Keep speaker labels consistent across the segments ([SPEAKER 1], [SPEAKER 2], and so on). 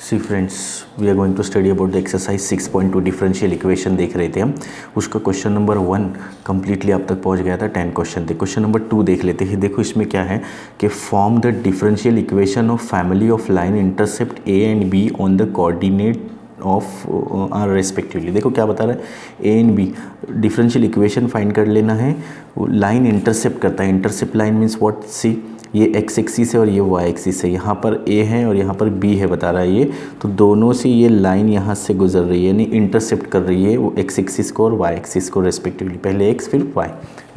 [SPEAKER 1] C friends, we are going to study about the exercise 6.2 differential equation देख रहे थे हम। उसका क्वेश्चन नंबर 1 कम्प्लीटली अब तक पहुंच गया था। 10 क्वेश्चन थे। क्वेश्चन नंबर 2 देख लेते हैं। देखो इसमें क्या है कि form the differential equation of family of line intercept a and b on the coordinate of R respectively. देखो क्या बता रहा है, a and b differential equation find कर लेना है। लाइन इंटरसेप्ट करता है। Intercept line means what, see ये एक्स एक्सिस है और ये वाई एक्सिस है। यहाँ पर ए है और यहाँ पर बी है बता रहा है ये, तो दोनों से ये लाइन यहाँ से गुजर रही है, यानी इंटरसेप्ट कर रही है वो एक्स एक्सिस को और वाई एक्सिस को रेस्पेक्टिवली। पहले एक्स फिर वाई।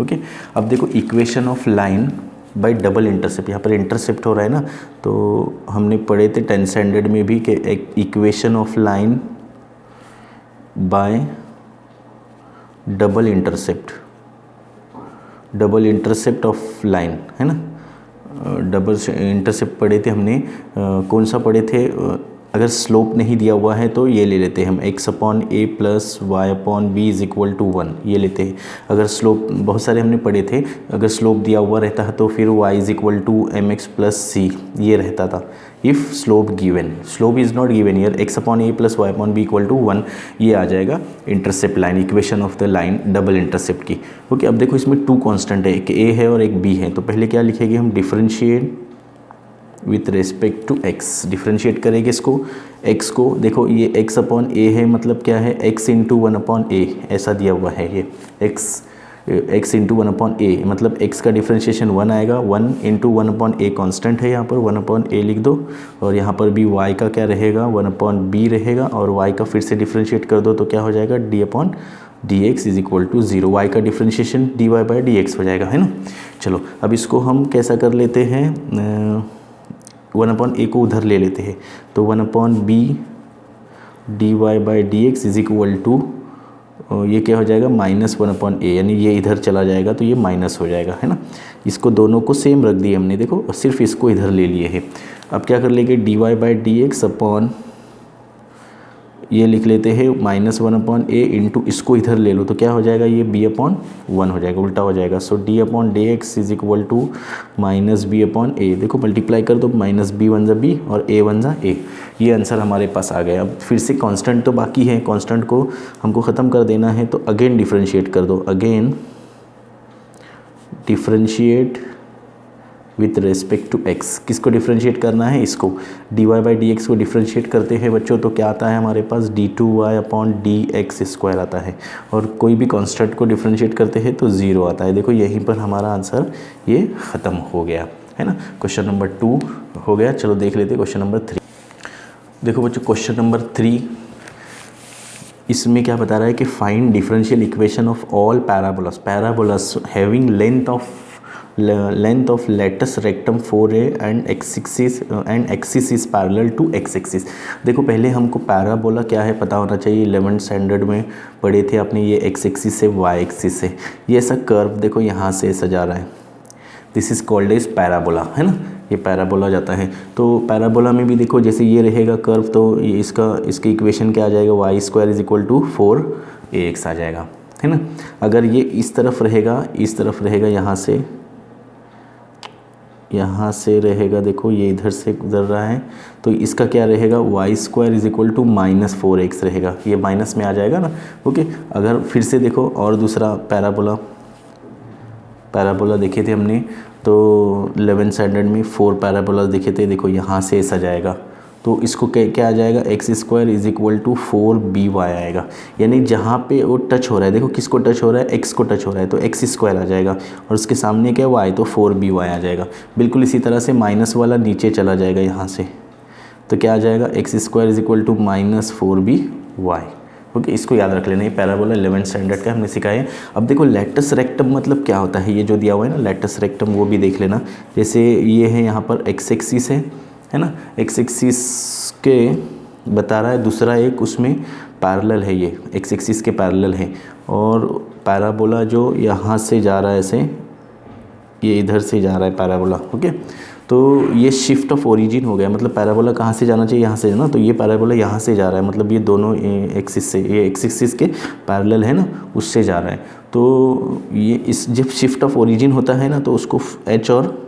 [SPEAKER 1] ओके, अब देखो equation of line by double intercept. यहाँ पर इंटरसेप्ट हो रहा है ना, तो हमने पढ़े थे 10 स्टैंडर्ड में भी कि equation of line by double intercept of line है ना। डबल इंटरसेप्ट पढ़े थे हमने। कौन सा पढ़े थे, अगर स्लोप नहीं दिया हुआ है तो ये ले लेते हैं हम, x upon a plus y upon b is equal to 1, ये लेते हैं। अगर स्लोप बहुत सारे हमने पढ़े थे, अगर स्लोप दिया हुआ रहता है तो फिर y is equal to m x plus c, ये रहता था if slope given. Slope is not given year, x upon a plus y upon b equal to 1, ये आ जाएगा intercept line, equation of the line double intercept की। Okay, अब देखो इसमें 2 कांस्टेंट है, एक a है और एक b है। तो पहले क्या लिखेंगे हम, differentiate with respect to x। Differentiate करेंगे इसको, x को। देखो ये x अपॉन ए है, मतलब क्या है, x इंटू 1 अपॉन ए, ऐसा दिया हुआ है ये x इंटू 1 अपॉन ए, मतलब x का डिफरेंशिएशन 1 आएगा। 1 इंटू 1 अपॉन ए कॉन्स्टेंट है, यहाँ पर 1 अपॉन ए लिख दो। और यहाँ पर भी y का क्या रहेगा, 1 अपॉन बी रहेगा। और y का फिर से डिफरेंशिएट कर दो तो क्या हो जाएगा, d upon d x is equal to 0। Y का differentiation d y by d x हो जाएगा, है ना। चलो अब इसको हम कैसा कर लेते हैं, 1 अपॉन ए को उधर ले लेते हैं, तो 1 upon b d y by d x is equal to, ये क्या हो जाएगा, -1 अपॉन ए, यानी ये इधर चला जाएगा तो ये माइनस हो जाएगा, है ना। इसको दोनों को सेम रख दिए हमने, देखो सिर्फ इसको इधर ले लिए है। अब क्या कर लेंगे, d y by d x upon, ये लिख लेते हैं -1 अपॉन ए इंटू इसको इधर ले लो तो क्या हो जाएगा, ये b अपॉन 1 हो जाएगा, उल्टा हो जाएगा। So d upon d x is equal to -b upon a. देखो मल्टीप्लाई कर दो, -b वन ज़ा b और a वन ज़ा a, ये आंसर हमारे पास आ गया। अब फिर से कांस्टेंट तो बाकी है, कांस्टेंट को हमको ख़त्म कर देना है, तो अगेन डिफरेंशिएट कर दो। Again differentiate with respect to x। किसको डिफरेंशिएट करना है, इसको। D y by d x को डिफरेंशिएट करते हैं बच्चों, तो क्या आता है हमारे पास, d2y upon d x square आता है। और कोई भी कांस्टेंट को डिफरेंशिएट करते हैं तो 0 आता है। देखो यहीं पर हमारा आंसर ये ख़त्म हो गया, है ना। क्वेश्चन नंबर 2 हो गया। चलो देख लेते हैं क्वेश्चन नंबर 3। देखो बच्चों क्वेश्चन नंबर 3, इसमें क्या बता रहा है कि find differential equation of all parabolas having length of latus rectum 4a and axis is parallel to x axis. देखो पहले हमको पैराबोला क्या है पता होना चाहिए, 11th स्टैंडर्ड में पढ़े थे आपने, ये x एक्सिस से y एक्सिस से, ये ऐसा कर्व देखो यहाँ से ऐसा जा रहा है, this is called as parabola, है ना। ये पैराबोला जाता है। तो पैराबोला में भी देखो जैसे ये रहेगा कर्व, तो ये इसकी इक्वेशन क्या आ जाएगा, y square is equal to 4ax आ जाएगा, है ना। अगर ये इस तरफ रहेगा यहाँ से रहेगा, देखो ये इधर से गुजर रहा है, तो इसका क्या रहेगा, y square is equal to -4x रहेगा, ये माइनस में आ जाएगा ना। ओके, अगर फिर से देखो और दूसरा पैराबोला देखे थे हमने, तो 11th स्टैंडर्ड में 4 पैराबोला देखे थे। देखो यहाँ से ऐसा जाएगा, तो इसको क्या आ जाएगा, x square is equal to 4by आएगा, यानी जहाँ पे वो टच हो रहा है, देखो किसको टच हो रहा है, x को टच हो रहा है, तो एक्स स्क्वायर आ जाएगा और उसके सामने क्या y, तो 4by आ जाएगा। बिल्कुल इसी तरह से माइनस वाला नीचे चला जाएगा यहाँ से, तो क्या आ जाएगा, x square is equal to -4by। Okay, इसको याद रख लेना, ये पैराबोला 11th स्टैंडर्ड का हमने सिखाया है। अब देखो लेटस रेक्टम मतलब क्या होता है, ये जो दिया हुआ है ना लेटस रेक्टम, वो भी देख लेना। जैसे ये है यहाँ पर x एक्सिस है ना, x एक्सिस के बता रहा है, दूसरा एक उसमें पैरेलल है, ये x एक्सिस के पैरेलल है। और पैराबोला जो यहाँ से जा रहा है ऐसे, ये इधर से जा रहा है पैराबोला। ओके, तो ये शिफ्ट ऑफ ओरिजिन हो गया, मतलब पैराबोला कहाँ से जाना चाहिए, यहाँ से ना, तो ये पैराबोला यहाँ से जा रहा है, मतलब ये दोनों एक्सिस से, ये एक्सिस के पैरेलल है ना, उससे जा रहा है। तो ये इस जब शिफ्ट ऑफ ओरिजिन होता है ना, तो उसको h और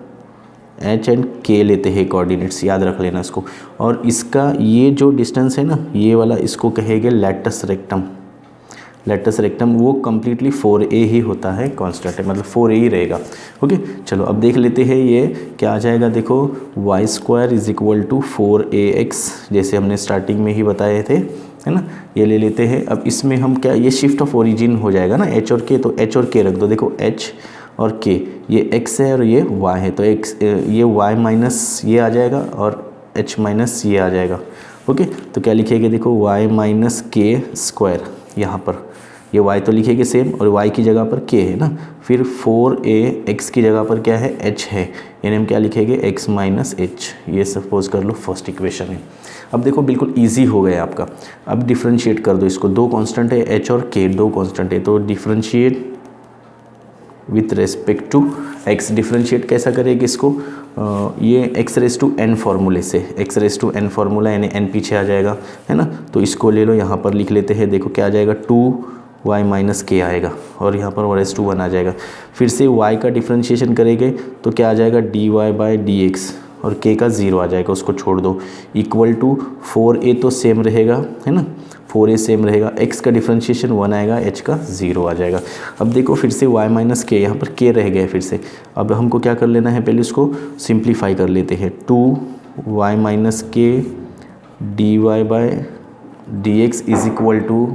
[SPEAKER 1] एच एंड के लेते हैं कोऑर्डिनेट्स, याद रख लेना इसको। और इसका ये जो डिस्टेंस है ना, ये वाला, इसको कहेंगे लैटस रेक्टम। लैटस रेक्टम वो कम्प्लीटली 4a ही होता है, कांस्टेंट है, मतलब 4a ही रहेगा। ओके, चलो अब देख लेते हैं ये क्या आ जाएगा। देखो y square is equal to 4ax, जैसे हमने स्टार्टिंग में ही बताए थे, है ना। ये ले लेते हैं। अब इसमें हम क्या, ये शिफ्ट ऑफ ओरिजिन हो जाएगा ना, h और k, तो h और k रख दो। देखो h और k, ये x है और ये y है, तो x ये y माइनस ये आ जाएगा और h माइनस ये आ जाएगा। ओके, तो क्या लिखेंगे, देखो y माइनस के स्क्वायर, यहाँ पर ये y तो लिखेंगे सेम, और y की जगह पर k है ना, फिर 4a x की जगह पर क्या है, h है, यानी हम क्या लिखेंगे, x माइनस h। ये सपोज कर लो फर्स्ट इक्वेशन है। अब देखो बिल्कुल इजी हो गया आपका। अब डिफ्रेंशिएट कर दो इसको, दो कांस्टेंट है h और k, दो कांस्टेंट है, तो differentiate with respect to x। Differentiate कैसा करेंगे इसको, ये x रेस टू n फार्मूले से, x raise to n formula, यानी n पीछे आ जाएगा, है ना। तो इसको ले लो, यहाँ पर लिख लेते हैं। देखो क्या आ जाएगा, 2y माइनस के आएगा, और यहाँ पर रेस टू 1 आ जाएगा। फिर से y का डिफ्रेंशिएशन करेंगे तो क्या आ जाएगा, dy बाई डी एक्स, और k का 0 आ जाएगा, उसको छोड़ दो, इक्वल टू 4a तो सेम रहेगा, है ना, 4a सेम रहेगा, x का डिफ्रेंशिएशन 1 आएगा, h का 0 आ जाएगा। अब देखो फिर से y माइनस के, यहाँ पर k रह गया फिर से। अब हमको क्या कर लेना है, पहले उसको सिंप्लीफाई कर लेते हैं। 2y माइनस के d y by d x is equal to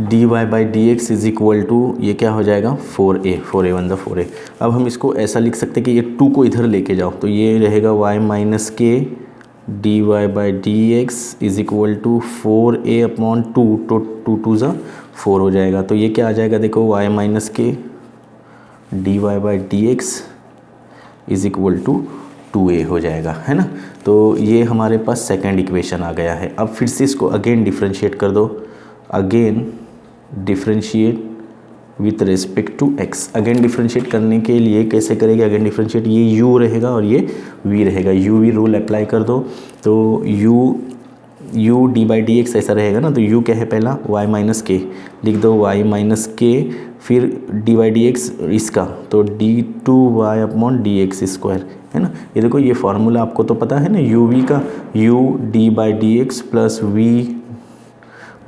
[SPEAKER 1] dy by d x is equal to, ये क्या हो जाएगा, 4a 1 द 4a। अब हम इसको ऐसा लिख सकते हैं कि ये 2 को इधर लेके जाओ, तो ये रहेगा y माइनस के dy by d x is equal to 4a upon 2, तो 2 2 ज़ा 4 हो जाएगा। तो ये क्या आ जाएगा, देखो y माइनस के dy by d x is equal to 2a हो जाएगा, है ना। तो ये हमारे पास सेकेंड इक्वेशन आ गया है। अब फिर से इसको अगेन डिफ्रेंशिएट कर दो, again differentiate with respect to x। Again differentiate करने के लिए कैसे करेंगे, अगेन डिफ्रेंशिएट, ये u रहेगा और ये v रहेगा, u v रूल अप्लाई कर दो, तो u D by d x ऐसा रहेगा ना। तो u क्या है, पहला y माइनस के लिख दो, y माइनस के, फिर डी बाई डी एक्स इसका, तो d2y upon d x square, है ना। ये देखो ये फार्मूला आपको तो पता है ना, u v का, u D by d x plus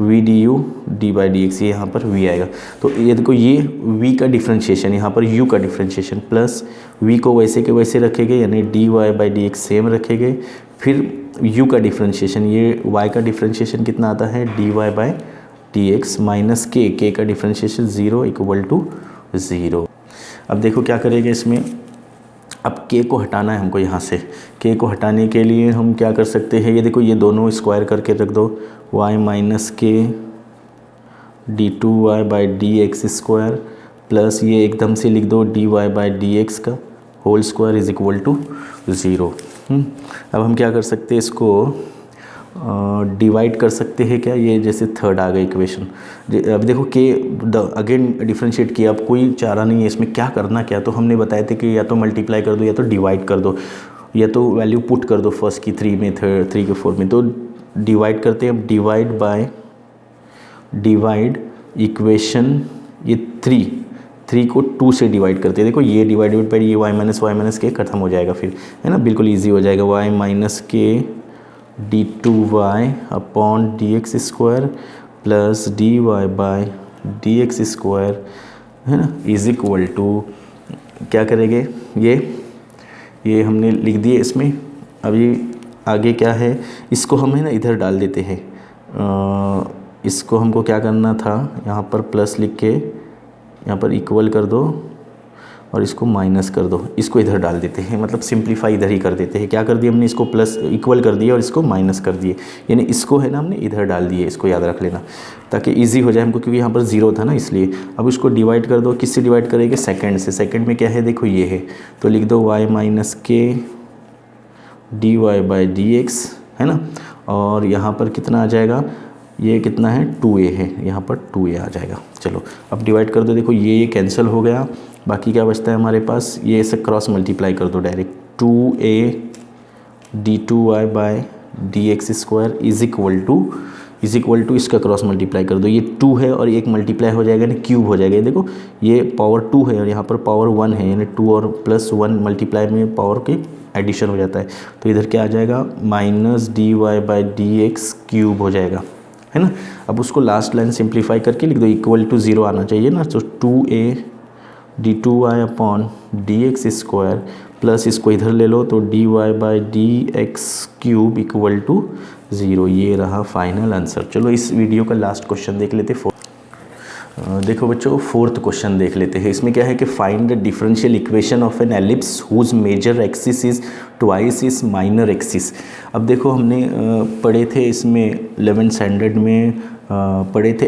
[SPEAKER 1] v D U D by d x, ये यहाँ पर v आएगा। तो ये देखो ये v का डिफ्रेंशिएशन, यहाँ पर u का डिफ्रेंशिएशन, प्लस v को वैसे के वैसे रखेंगे, यानी dy by d x same रखेंगे। फिर u का डिफ्रेंशिएशन, ये y का डिफ्रेंशिएशन कितना आता है, dy by d x minus k का डिफ्रेंशिएशन 0 इक्वल टू 0। अब देखो क्या करेंगे इसमें, अब k को हटाना है हमको यहाँ से। k को हटाने के लिए हम क्या कर सकते हैं, ये देखो ये दोनों स्क्वायर करके रख दो, y माइनस के d2y by d x square, plus ये एकदम से लिख दो dy बाई डी एक्स का whole square is equal to 0। अब हम क्या कर सकते हैं, इसको डिवाइड कर सकते हैं क्या, ये जैसे थर्ड आ गई इक्वेशन। अब देखो के अगेन डिफ्रेंशिएट किया, अब कोई चारा नहीं है इसमें, क्या करना क्या, तो हमने बताए थे कि या तो मल्टीप्लाई कर दो, या तो डिवाइड कर दो, या तो वैल्यू पुट कर दो फर्स्ट की 3 में, 3 के 4 में। तो डिवाइड करते हैं, अब डिवाइड बाय डिवाइड इक्वेशन, ये 3 को 2 से डिवाइड करते हैं। देखो ये डिवाइडेड बाई ये y माइनस के खत्म हो जाएगा फिर, है ना, बिल्कुल ईजी हो जाएगा। y माइनस के d2y upon d x square plus dy by d x square, है ना, इज इक्वल टू, क्या करेंगे, ये हमने लिख दिए इसमें। अभी आगे क्या है, इसको हम है ना इधर डाल देते हैं, इसको हमको क्या करना था, यहाँ पर प्लस लिख के यहाँ पर इक्वल कर दो, और इसको माइनस कर दो, इसको इधर डाल देते हैं, मतलब सिंप्लीफाई इधर ही कर देते हैं। क्या कर दिया हमने, इसको प्लस इक्वल कर दिया और इसको माइनस कर दिए, यानी इसको है ना हमने इधर डाल दिए, इसको याद रख लेना ताकि इजी हो जाए हमको, क्योंकि यहाँ पर 0 था ना इसलिए। अब इसको डिवाइड कर दो, किससे डिवाइड करेंगे, सेकंड से। सेकंड में क्या है, देखो ये है, तो लिख दो y माइनस के d y by d x, है ना, और यहाँ पर कितना आ जाएगा, ये कितना है, 2a है, यहाँ पर 2a आ जाएगा। चलो अब डिवाइड कर दो, देखो ये कैंसिल हो गया, बाकी क्या बचता है हमारे पास, ये इसे क्रॉस मल्टीप्लाई कर दो direct, 2a d2y by d x square is equal to, is equal to इसका क्रॉस मल्टीप्लाई कर दो, ये 2 है और एक मल्टीप्लाई हो जाएगा यानी क्यूब हो जाएगा। ये देखो ये पावर 2 है और यहाँ पर पावर 1 है, यानी 2 और प्लस 1 मल्टीप्लाई में पावर की एडिशन हो जाता है। तो इधर क्या आ जाएगा माइनस dy/dx क्यूब हो जाएगा, है ना। अब उसको लास्ट लाइन सिंप्लीफाई करके लिख दो, इक्वल टू 0 आना चाहिए ना। तो 2a d2y/dx स्क्वायर प्लस इसको इधर ले लो तो dy/dx क्यूब इक्वल टू 0। ये रहा फाइनल आंसर। चलो इस वीडियो का लास्ट क्वेश्चन देख लेते। देखो बच्चों फोर्थ क्वेश्चन देख लेते हैं। इसमें क्या है कि find the differential equation of an ellipse whose major axis is twice is minor axis. अब देखो हमने पढ़े थे इसमें 11th स्टैंडर्ड में पढ़े थे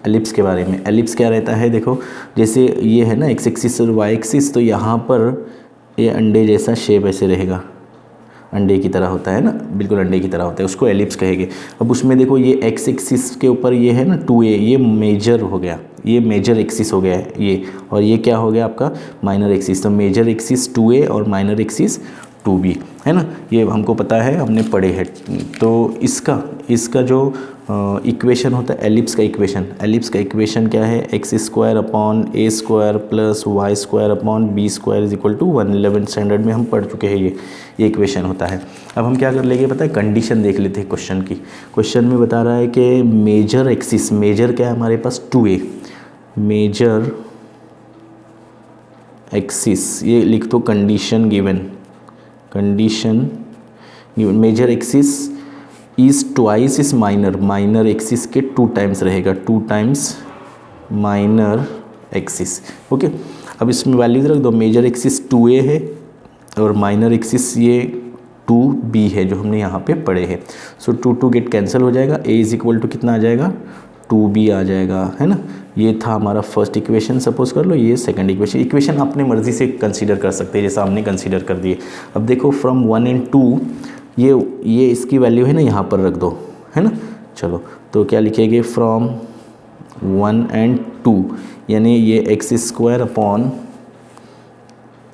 [SPEAKER 1] एलिप्स के बारे में। एलिप्स क्या रहता है, देखो जैसे ये है ना एक्स एक्सिस और वाई एक्सिस, तो यहाँ पर ये अंडे जैसा शेप ऐसे रहेगा, अंडे की तरह होता है ना, बिल्कुल अंडे की तरह होता है, उसको एलिप्स कहेंगे। अब उसमें देखो ये एक्स एक्सिस के ऊपर ये है ना 2a, ये मेजर हो गया, ये मेजर एक्सिस हो गया है ये, और ये क्या हो गया आपका माइनर एक्सिस। तो मेजर एक्सिस 2a और माइनर एक्सिस 2b, है ना, ये हमको पता है, हमने पढ़े हैं। तो इसका जो इक्वेशन होता है एलिप्स का इक्वेशन क्या है, x square upon a square plus y square upon b square is equal to 1। 11th standard में हम पढ़ चुके हैं ये इक्वेशन होता है। अब हम क्या कर लेंगे पता है, कंडीशन देख लेते हैं क्वेश्चन की। क्वेश्चन में बता रहा है कि मेजर एक्सिस, मेजर क्या है हमारे पास 2a, मेजर एक्सिस, ये लिख दो condition given, major axis is twice is minor axis के 2 टाइम्स रहेगा, 2 टाइम्स माइनर एक्सिस। ओके, अब इसमें वैल्यूज रख दो, मेजर एक्सिस 2a है और माइनर एक्सिस ये 2b है जो हमने यहाँ पे पढ़े हैं। सो 2 गेट कैंसिल हो जाएगा, a इज इक्वल टू कितना आ जाएगा 2b आ जाएगा, है ना। ये था हमारा फर्स्ट इक्वेशन, सपोज कर लो ये सेकंड इक्वेशन अपने मर्जी से कंसीडर कर सकते हैं जैसा हमने कंसीडर कर दिए। अब देखो फ्रॉम 1 and 2 ये इसकी वैल्यू है ना यहाँ पर रख दो, है ना। चलो तो क्या लिखेंगे फ्रॉम 1 and 2, यानी ये एक्स स्क्वायर अपॉन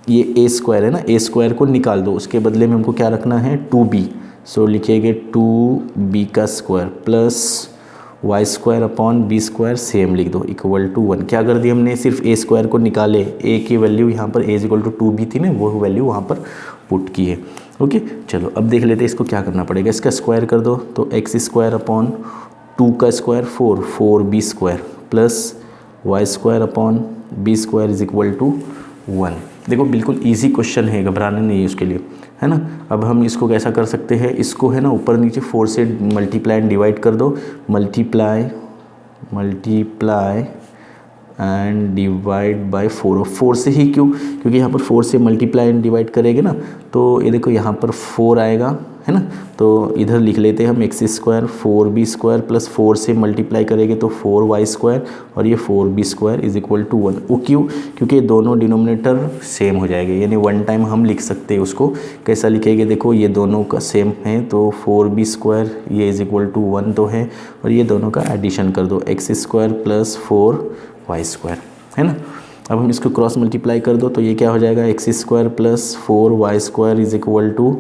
[SPEAKER 1] ये ए स्क्वायर है ना, ए स्क्वायर को निकाल दो, उसके बदले में हमको क्या रखना है 2b। सो लिखेंगे 2b का square plus y square upon b square same लिख दो इक्वल टू 1। क्या कर दिया हमने, सिर्फ ए स्क्वायर को निकाले, ए की वैल्यू यहाँ पर ए इज इक्वल टू 2b थी ना, वो वैल्यू वहाँ पर पुट की है। ओके चलो अब देख लेते हैं इसको क्या करना पड़ेगा। इसका स्क्वायर कर दो तो एक्स स्क्वायर अपॉन 2 का square 4b square plus y square upon b square is equal to 1। देखो बिल्कुल इजी क्वेश्चन है, घबराना नहीं है उसके लिए, है ना। अब हम इसको कैसा कर सकते हैं, इसको है ना ऊपर नीचे 4 से मल्टीप्लाई एंड डिवाइड कर दो, मल्टीप्लाई एंड डिवाइड बाय 4 से ही, क्यों, क्योंकि यहाँ पर 4 से मल्टीप्लाई एंड डिवाइड करेंगे ना तो ये देखो यहाँ पर 4 आएगा, है ना। तो इधर लिख लेते हैं हम x square 4b square plus 4 से मल्टीप्लाई करेंगे तो 4y स्क्वायर और ये 4b square is equal to 1। वो क्यों, क्योंकि दोनों डिनोमिनेटर सेम हो जाएंगे, यानी 1 टाइम हम लिख सकते हैं उसको। कैसा लिखेंगे, देखो ये दोनों का सेम है तो 4b स्क्वायर ये इज इक्वल टू 1 तो है, और ये दोनों का एडिशन कर दो x square plus 4y square, है ना। अब हम इसको क्रॉस मल्टीप्लाई कर दो तो ये क्या हो जाएगा, x square plus 4y square is equal to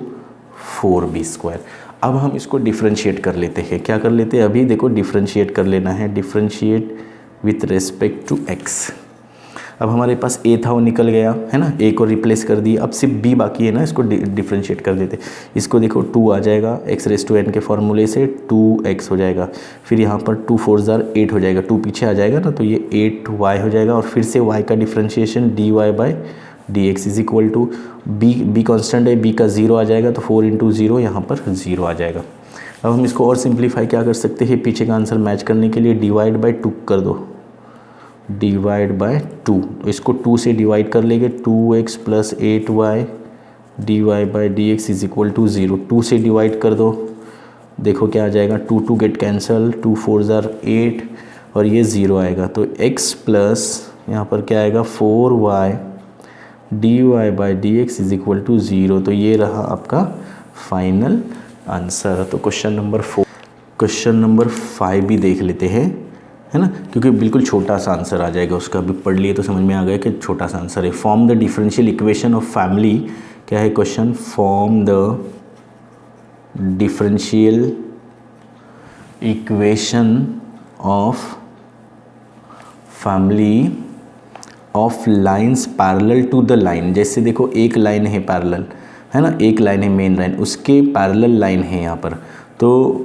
[SPEAKER 1] 4b square. अब हम इसको डिफ्रेंशिएट कर लेते हैं। क्या कर लेते हैं, अभी देखो डिफ्रेंशिएट कर लेना है, differentiate with respect to x। अब हमारे पास a था वो निकल गया, है ना, a को रिप्लेस कर दिया, अब सिर्फ b बाकी है ना, इसको डिफ्रेंशिएट कर देते। इसको देखो 2 आ जाएगा, x⁻n के फॉर्मूले से 2x हो जाएगा, फिर यहाँ पर 2 4 जार 8 हो जाएगा, 2 पीछे आ जाएगा ना तो ये 8y हो जाएगा, और फिर से y का differentiation dy/dx is equal to b constant है, b का 0 आ जाएगा तो 4 × 0 यहाँ पर 0 आ जाएगा। अब हम इसको और सिंप्लीफाई क्या कर सकते हैं, पीछे का आंसर मैच करने के लिए डिवाइड/2 कर दो, डिवाइड/2, इसको 2 से डिवाइड कर लेंगे, 2x plus 8y dy/dx is equal to 0। 2 से डिवाइड कर दो, देखो क्या आ जाएगा, 2 गेट कैंसल, 2 4 जार 8 और ये 0 आएगा, तो x प्लस यहाँ पर क्या आएगा 4y dy/dx is equal to 0। तो ये रहा आपका फाइनल आंसर। तो क्वेश्चन नंबर 5 भी देख लेते हैं, है ना, क्योंकि बिल्कुल छोटा सा आंसर आ जाएगा उसका, अभी पढ़ लिए तो समझ में आ गया कि छोटा सा आंसर है। Form the differential equation of family, क्या है question, form the differential equation of family of lines parallel to the line. जैसे देखो एक लाइन है पैरेलल, है ना, एक लाइन है मेन लाइन, उसके पैरेलल लाइन है यहाँ पर, तो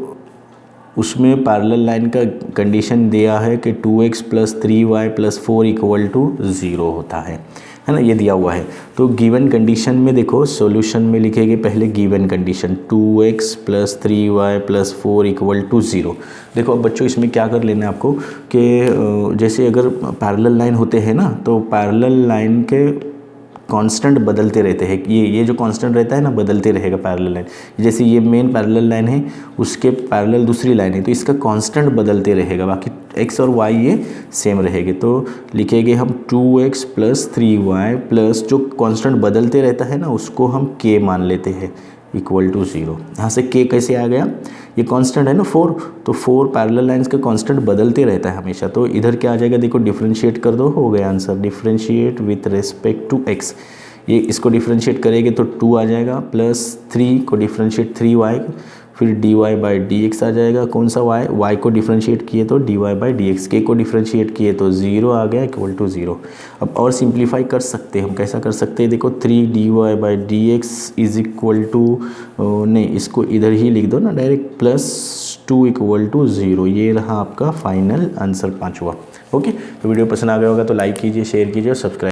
[SPEAKER 1] उसमें पैरेलल लाइन का कंडीशन दिया है कि 2x + 3y + 4 = 0 होता है ना, ये दिया हुआ है। तो गिवन कंडीशन में देखो सॉल्यूशन में लिखेंगे पहले गिवन कंडीशन 2x + 3y + 4 = 0। देखो अब बच्चों इसमें क्या कर लेना है आपको कि जैसे अगर पैरेलल लाइन होते हैं ना, तो पैरेलल लाइन के कांस्टेंट बदलते रहते हैं। ये जो कांस्टेंट रहता है ना, बदलते रहेगा पैरेलल लाइन। जैसे ये मेन पैरेलल लाइन है, उसके पैरेलल दूसरी लाइन है, तो इसका कांस्टेंट बदलते रहेगा, बाकी x और y ये सेम रहेंगे। तो लिखेंगे हम 2x + 3y प्लस जो कांस्टेंट बदलते रहता है ना, उसको हम k मान लेते हैं = 0। यहाँ से k कैसे आ गया, ये कांस्टेंट है ना 4, तो 4 पैरेलल लाइंस का कांस्टेंट बदलते रहता है हमेशा। तो इधर क्या आ जाएगा, देखो डिफरेंशिएट कर दो, हो गया answer. Differentiate with respect to x, ये इसको डिफरेंशिएट करेंगे तो 2 आ जाएगा, प्लस 3 को डिफरेंशिएट 3y, फिर dy/dx आ जाएगा। कौन सा y को डिफरेंशिएट किए तो dy/dx, k को डिफरेंशिएट किए तो 0 आ गया = 0। अब और सिंप्लीफाई कर सकते हैं हम, कैसा कर सकते हैं, देखो 3 dy/dx नहीं, इसको इधर ही लिख दो ना डायरेक्ट, +2 = 0। ये रहा आपका फाइनल आंसर 5वां। ओके, तो वीडियो पसंद आ गया होगा तो लाइक कीजिए, शेयर कीजिए और सब्सक्राइब